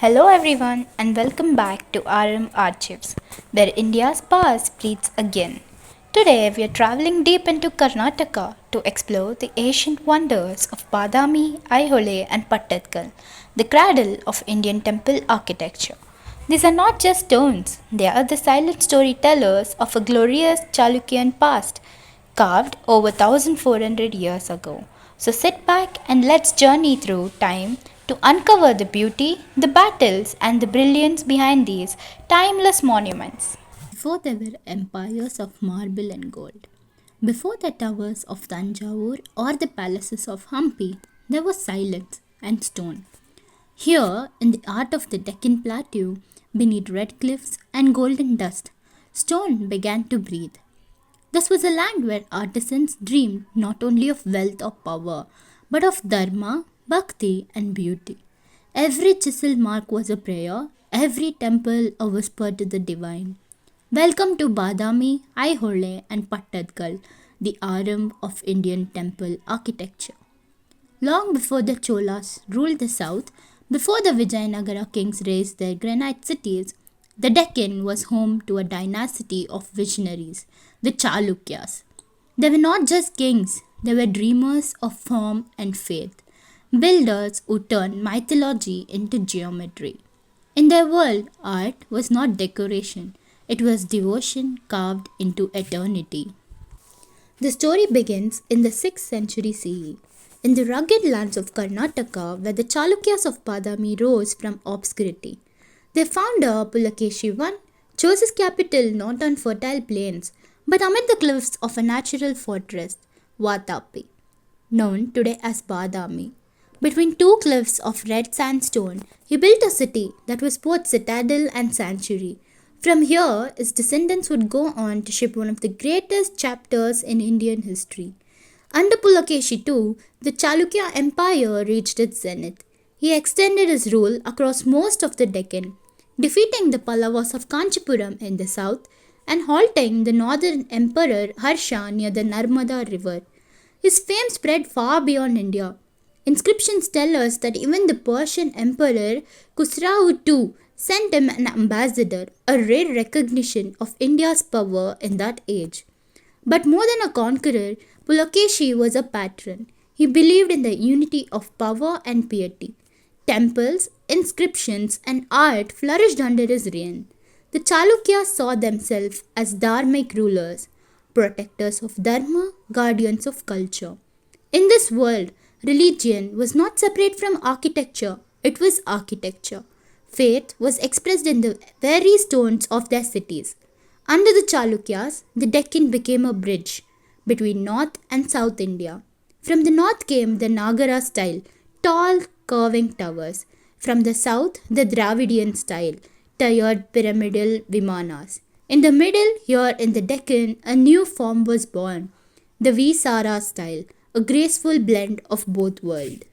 Hello everyone and welcome back to Aarambh Archives, where India's past breathes again. Today we are traveling deep into Karnataka to explore the ancient wonders of Badami, Aihole and Pattadakal, the cradle of Indian temple architecture. These are not just stones, they are the silent storytellers of a glorious Chalukyan past carved over 1400 years ago. So sit back and let's journey through time to uncover the beauty, the battles, and the brilliance behind these timeless monuments. Before there were empires of marble and gold. Before the towers of Tanjavur or the palaces of Hampi, there was silence and stone. Here, in the art of the Deccan Plateau, beneath red cliffs and golden dust, stone began to breathe. This was a land where artisans dreamed not only of wealth or power, but of dharma, bhakti, and beauty. Every chisel mark was a prayer, every temple a whisper to the divine. Welcome to Badami, Aihole, and Pattadakal, the Aarambh of Indian temple architecture. Long before the Cholas ruled the south, before the Vijayanagara kings raised their granite cities, the Deccan was home to a dynasty of visionaries, the Chalukyas. They were not just kings, they were dreamers of form and faith, builders who turned mythology into geometry. In their world, art was not decoration, it was devotion carved into eternity. The story begins in the 6th century CE, in the rugged lands of Karnataka, where the Chalukyas of Badami rose from obscurity. Their founder, Pulakeshi I, chose his capital not on fertile plains, but amid the cliffs of a natural fortress, Vatapi, known today as Badami. Between two cliffs of red sandstone, he built a city that was both citadel and sanctuary. From here, his descendants would go on to shape one of the greatest chapters in Indian history. Under Pulakeshi II, the Chalukya Empire reached its zenith. He extended his rule across most of the Deccan, defeating the Pallavas of Kanchipuram in the south and halting the northern emperor Harsha near the Narmada river. His fame spread far beyond India. Inscriptions tell us that even the Persian emperor Khusrau II sent him an ambassador, a rare recognition of India's power in that age. But more than a conqueror, Pulakeshi was a patron. He believed in the unity of power and piety. Temples, inscriptions, and art flourished under his reign. The Chalukyas saw themselves as dharmic rulers, protectors of dharma, guardians of culture. In this world, religion was not separate from architecture, it was architecture. Faith was expressed in the very stones of their cities. Under the Chalukyas, the Deccan became a bridge between North and South India. From the north came the Nagara style, tall, curving towers. From the south, the Dravidian style, tiered pyramidal vimanas. In the middle, here in the Deccan, a new form was born, the Visara style, a graceful blend of both worlds.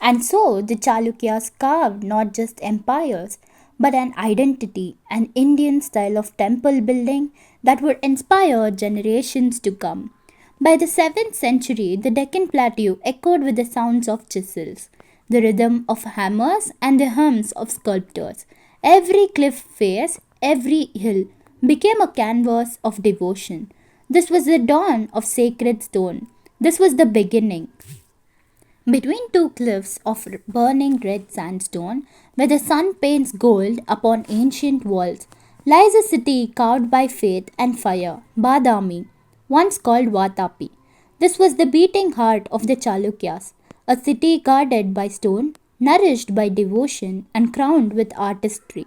And so the Chalukyas carved not just empires, but an identity, an Indian style of temple building that would inspire generations to come. By the 7th century, the Deccan Plateau echoed with the sounds of chisels, the rhythm of hammers, and the hums of sculptors. Every cliff face, every hill became a canvas of devotion. This was the dawn of sacred stone. This was the beginning. Between two cliffs of burning red sandstone, where the sun paints gold upon ancient walls, lies a city carved by faith and fire, Badami, once called Vatapi. This was the beating heart of the Chalukyas, a city guarded by stone, nourished by devotion, and crowned with artistry.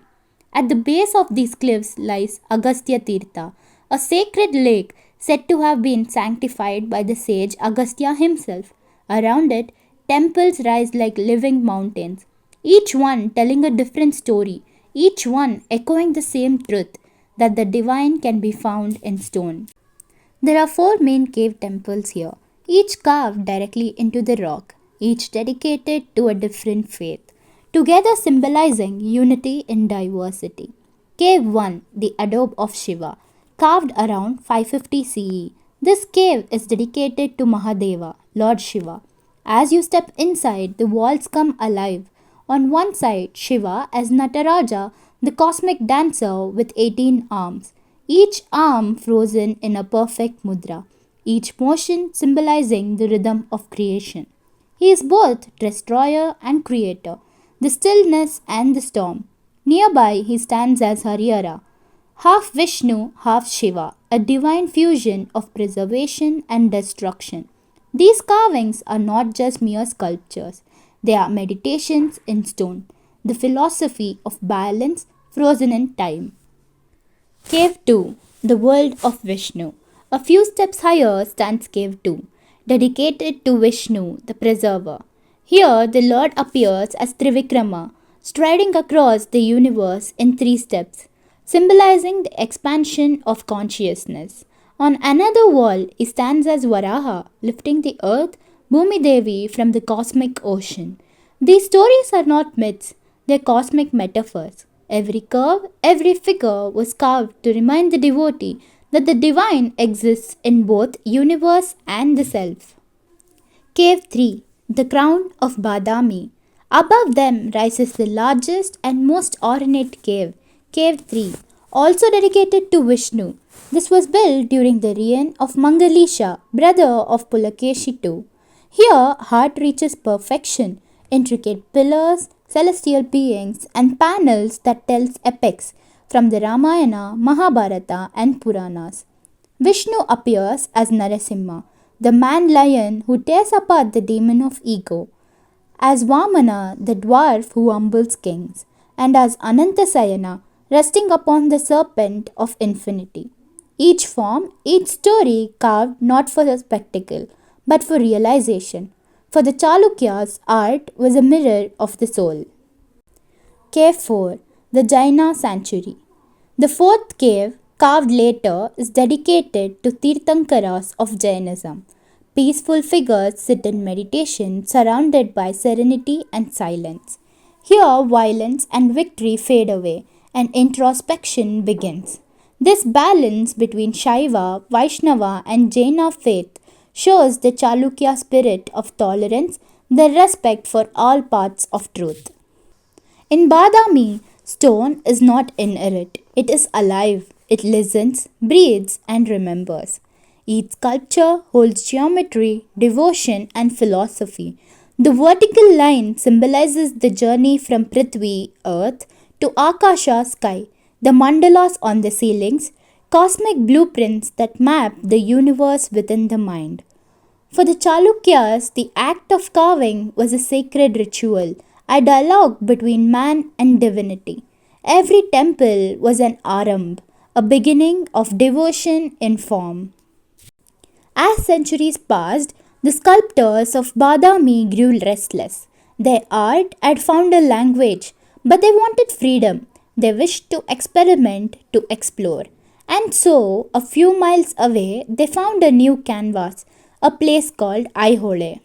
At the base of these cliffs lies Agastya Tirtha, a sacred lake said to have been sanctified by the sage Agastya himself. Around it, temples rise like living mountains, each one telling a different story, each one echoing the same truth that the divine can be found in stone. There are 4 main cave temples here, each carved directly into the rock, each dedicated to a different faith, together symbolizing unity in diversity. Cave 1, the Adobe of Shiva, carved around 550 CE. This cave is dedicated to Mahadeva, Lord Shiva. As you step inside, the walls come alive. On one side, Shiva as Nataraja, the cosmic dancer with 18 arms, each arm frozen in a perfect mudra, each motion symbolizing the rhythm of creation. He is both destroyer and creator, the stillness and the storm. Nearby, he stands as Haryara, half Vishnu, half Shiva, a divine fusion of preservation and destruction. These carvings are not just mere sculptures, they are meditations in stone, the philosophy of balance frozen in time. Cave 2, the world of Vishnu. A few steps higher stands Cave 2, dedicated to Vishnu, the preserver. Here, the Lord appears as Trivikrama, striding across the universe in 3 steps, symbolizing the expansion of consciousness. On another wall, he stands as Varaha, lifting the earth, Bhumi Devi, from the cosmic ocean. These stories are not myths, they are cosmic metaphors. Every curve, every figure was carved to remind the devotee that the divine exists in both universe and the self. Cave 3, the crown of Badami. Above them rises the largest and most ornate cave, Cave 3, also dedicated to Vishnu. This was built during the reign of Mangalisha, brother of Pulakeshi II. Here, heart reaches perfection, intricate pillars, celestial beings, and panels that tells epics from the Ramayana, Mahabharata, and Puranas. Vishnu appears as Narasimha, the man-lion who tears apart the demon of ego, as Vamana, the dwarf who humbles kings, and as Anantasayana, resting upon the serpent of infinity. Each form, each story carved not for a spectacle, but for realization. For the Chalukyas, art was a mirror of the soul. Cave 4, the Jaina Sanctuary. The fourth cave, carved later, is dedicated to Tirthankaras of Jainism. Peaceful figures sit in meditation, surrounded by serenity and silence. Here, violence and victory fade away, and introspection begins. This balance between Shaiva, Vaishnava, and Jaina faith shows the Chalukya spirit of tolerance, the respect for all paths of truth. In Badami, stone is not inert, it is alive, it listens, breathes, and remembers. Each sculpture holds geometry, devotion, and philosophy. The vertical line symbolizes the journey from Prithvi, earth, to Akasha, sky. The mandalas on the ceilings, cosmic blueprints that map the universe within the mind. For the Chalukyas, the act of carving was a sacred ritual, a dialogue between man and divinity. Every temple was an Aarambh, a beginning of devotion in form. As centuries passed, the sculptors of Badami grew restless. Their art had found a language, but they wanted freedom. They wished to experiment, to explore. And so, a few miles away, they found a new canvas, a place called Aihole.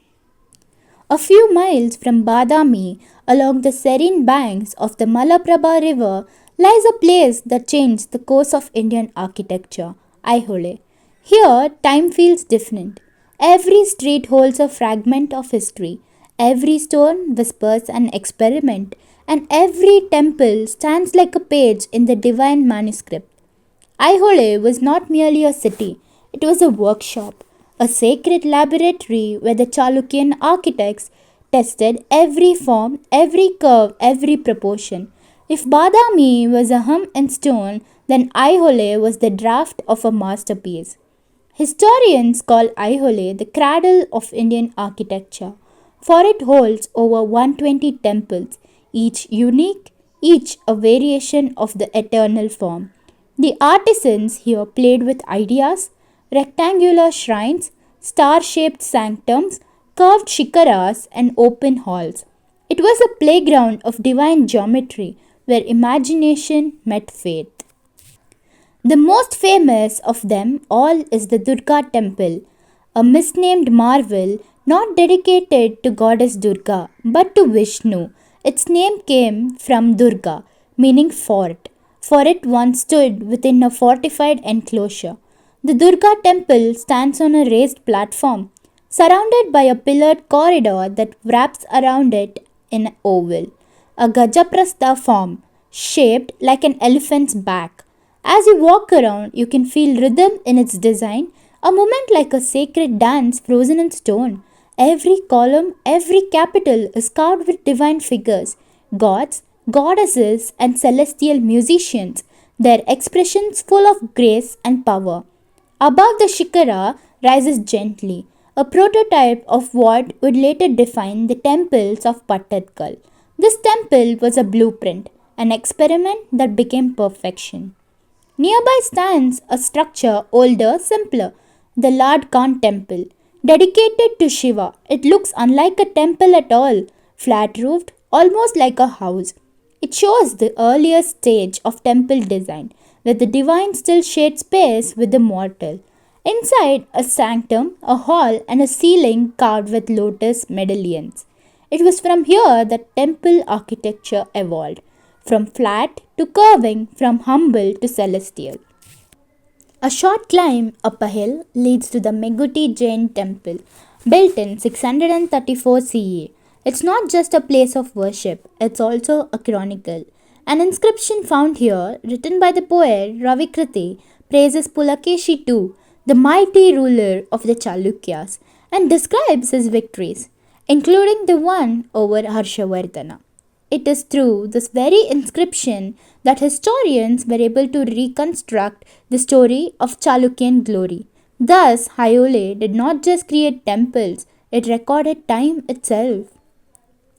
A few miles from Badami, along the serene banks of the Malaprabha River, lies a place that changed the course of Indian architecture, Aihole. Here, time feels different. Every street holds a fragment of history. Every stone whispers an experiment, and every temple stands like a page in the divine manuscript. Aihole was not merely a city, it was a workshop, a sacred laboratory where the Chalukyan architects tested every form, every curve, every proportion. If Badami was a hum in stone, then Aihole was the draft of a masterpiece. Historians call Aihole the cradle of Indian architecture, for it holds over 120 temples, each unique, each a variation of the eternal form. The artisans here played with ideas, rectangular shrines, star-shaped sanctums, curved shikaras, and open halls. It was a playground of divine geometry where imagination met faith. The most famous of them all is the Durga temple, a misnamed marvel not dedicated to goddess Durga but to Vishnu. Its name came from Durga, meaning fort, for it once stood within a fortified enclosure. The Durga temple stands on a raised platform, surrounded by a pillared corridor that wraps around it in an oval. a Gajaprastha form shaped like an elephant's back. As you walk around, you can feel rhythm in its design, a movement like a sacred dance frozen in stone. Every column, every capital is carved with divine figures, gods, goddesses, and celestial musicians, their expressions full of grace and power. Above the shikara rises gently, a prototype of what would later define the temples of Pattadakal. This temple was a blueprint, an experiment that became perfection. Nearby stands a structure older, simpler, the Lord Khan temple. Dedicated to Shiva, it looks unlike a temple at all, flat roofed, almost like a house. It shows the earliest stage of temple design, where the divine still shared space with the mortal. Inside, a sanctum, a hall, and a ceiling carved with lotus medallions. It was from here that temple architecture evolved, from flat to curving, from humble to celestial. A short climb up a hill leads to the Meguti Jain temple, built in 634 CE. It's not just a place of worship, it's also a chronicle. An inscription found here, written by the poet Ravikriti, praises Pulakeshi II, the mighty ruler of the Chalukyas, and describes his victories, including the one over Harshavardhana. It is through this very inscription that historians were able to reconstruct the story of Chalukyan glory. Thus, Aihole did not just create temples, it recorded time itself.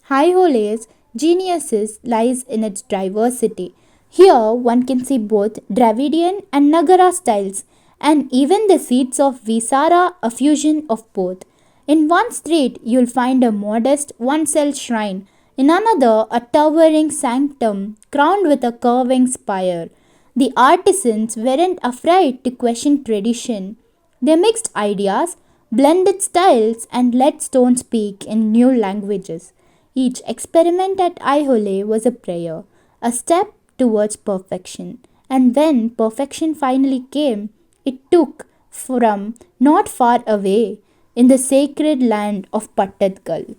Aihole's genius lies in its diversity. Here, one can see both Dravidian and Nagara styles, and even the seats of Visara, a fusion of both. In one street, you'll find a modest one cell shrine, in another, a towering sanctum crowned with a curving spire. The artisans weren't afraid to question tradition. They mixed ideas, blended styles, and let stone speak in new languages. Each experiment at Aihole was a prayer, a step towards perfection. And when perfection finally came, it took from not far away in the sacred land of Pattadakal.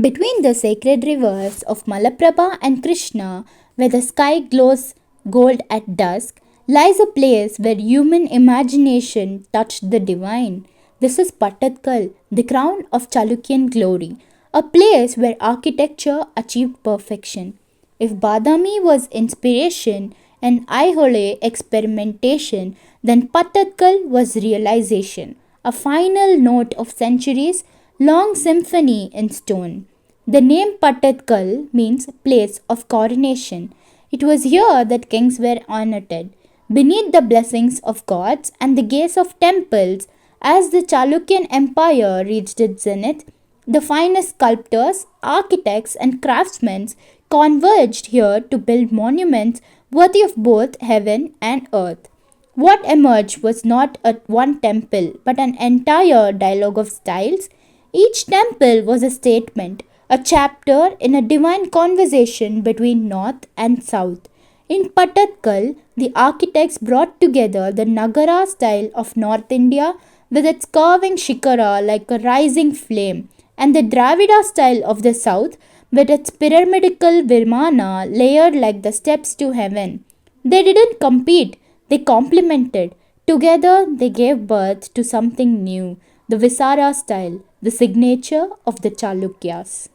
Between the sacred rivers of Malaprabha and Krishna, where the sky glows gold at dusk, lies a place where human imagination touched the divine. This is Pattadakal, the crown of Chalukyan glory, a place where architecture achieved perfection. If Badami was inspiration and Aihole experimentation, then Pattadakal was realization, a final note of centuries long symphony in stone. The name Pattadakal means place of coronation. It was here that kings were honored, beneath the blessings of gods and the gaze of temples. As the Chalukyan Empire reached its zenith, the finest sculptors, architects, and craftsmen converged here to build monuments worthy of both heaven and earth. What emerged was not a one temple, but an entire dialogue of styles. Each temple was a statement, a chapter in a divine conversation between North and South. In Pattadakal, the architects brought together the Nagara style of North India with its curving shikara like a rising flame, and the Dravida style of the South with its pyramidal Vimana layered like the steps to heaven. They didn't compete, they complemented. Together, they gave birth to something new, the Visara style, the signature of the Chalukyas.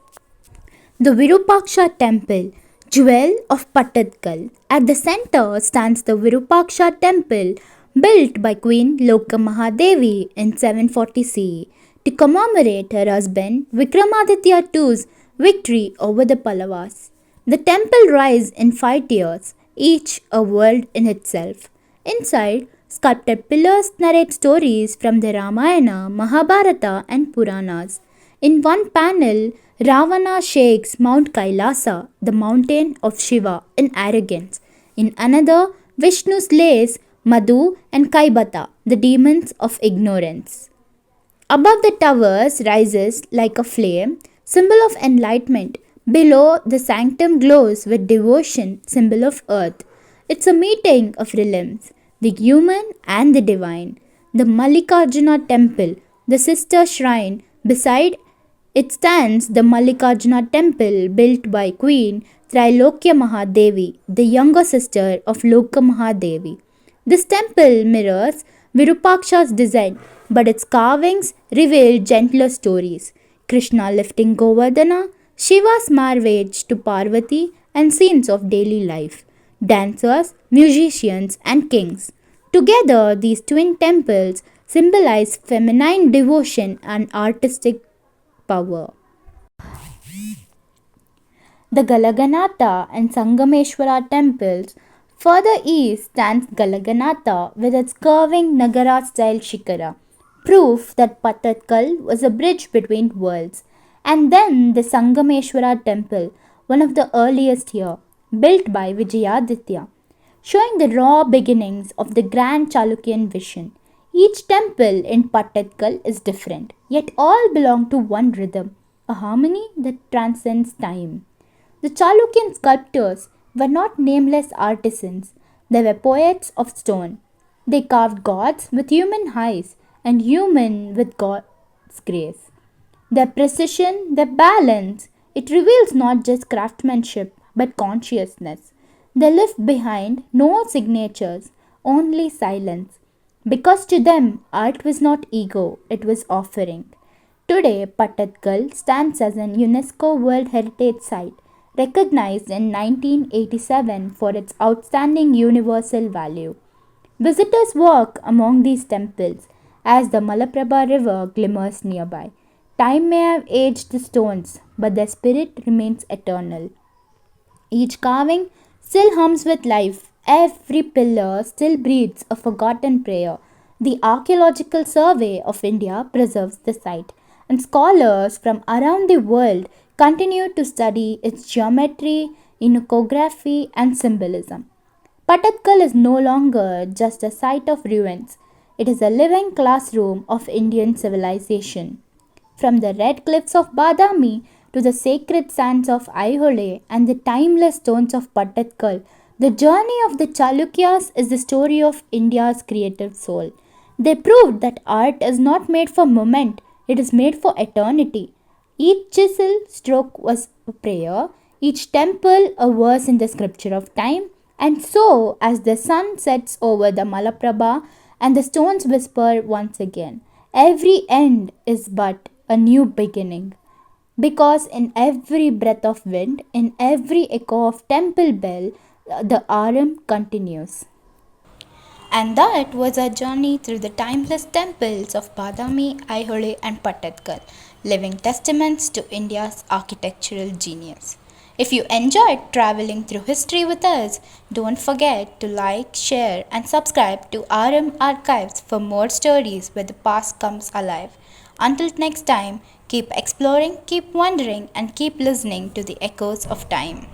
The Virupaksha temple, jewel of Pattadakal. At the center stands the Virupaksha temple built by Queen Lokamahadevi in 740 CE to commemorate her husband Vikramaditya II's victory over the Pallavas. The temple rises in 5 tiers, each a world in itself. Inside, sculpted pillars narrate stories from the Ramayana, Mahabharata, and Puranas. In one panel, Ravana shakes Mount Kailasa, the mountain of Shiva, in arrogance. In another, Vishnu slays Madhu and Kaibata, the demons of ignorance. Above the towers rises like a flame, symbol of enlightenment. Below, the sanctum glows with devotion, symbol of earth. It's a meeting of realms, the human and the divine. The Mallikarjuna temple, the sister shrine beside It stands the Mallikarjuna temple built by Queen Trilokya Mahadevi, the younger sister of Loka Mahadevi. This temple mirrors Virupaksha's design, but its carvings reveal gentler stories. Krishna lifting Govardhana, Shiva's marriage to Parvati, and scenes of daily life, dancers, musicians, and kings. Together, these twin temples symbolize feminine devotion and artistic power. The Galaganatha and Sangameshwara temples. Further east stands Galaganatha with its curving Nagara style shikara, proof that Pattadakal was a bridge between worlds. And then the Sangameshwara temple, one of the earliest here, built by Vijayaditya, showing the raw beginnings of the grand Chalukyan vision. Each temple in Pattadakal is different, yet all belong to one rhythm, a harmony that transcends time. The Chalukyan sculptors were not nameless artisans, they were poets of stone. They carved gods with human eyes and human with God's grace. Their precision, their balance, it reveals not just craftsmanship but consciousness. They left behind no signatures, only silence. Because to them, art was not ego, it was offering. Today, Pattadakal stands as an UNESCO World Heritage Site, recognized in 1987 for its outstanding universal value. Visitors walk among these temples as the Malaprabha River glimmers nearby. Time may have aged the stones, but their spirit remains eternal. Each carving still hums with life. Every pillar still breathes a forgotten prayer. The Archaeological Survey of India preserves the site, and scholars from around the world continue to study its geometry, iconography, and symbolism. Pattadakal is no longer just a site of ruins, it is a living classroom of Indian civilization. From the red cliffs of Badami to the sacred sands of Aihole and the timeless stones of Pattadakal, the journey of the Chalukyas is the story of India's creative soul. They proved that art is not made for moment, it is made for eternity. Each chisel stroke was a prayer, each temple a verse in the scripture of time, and so as the sun sets over the Malaprabha and the stones whisper once again, every end is but a new beginning. Because in every breath of wind, in every echo of temple bell, the Aarambh continues. And that was our journey through the timeless temples of Badami, Aihole, and Pattadakal, living testaments to India's architectural genius. If you enjoyed traveling through history with us, don't forget to like, share, and subscribe to Aarambh Archives for more stories where the past comes alive. Until next time, keep exploring, keep wondering, and keep listening to the echoes of time.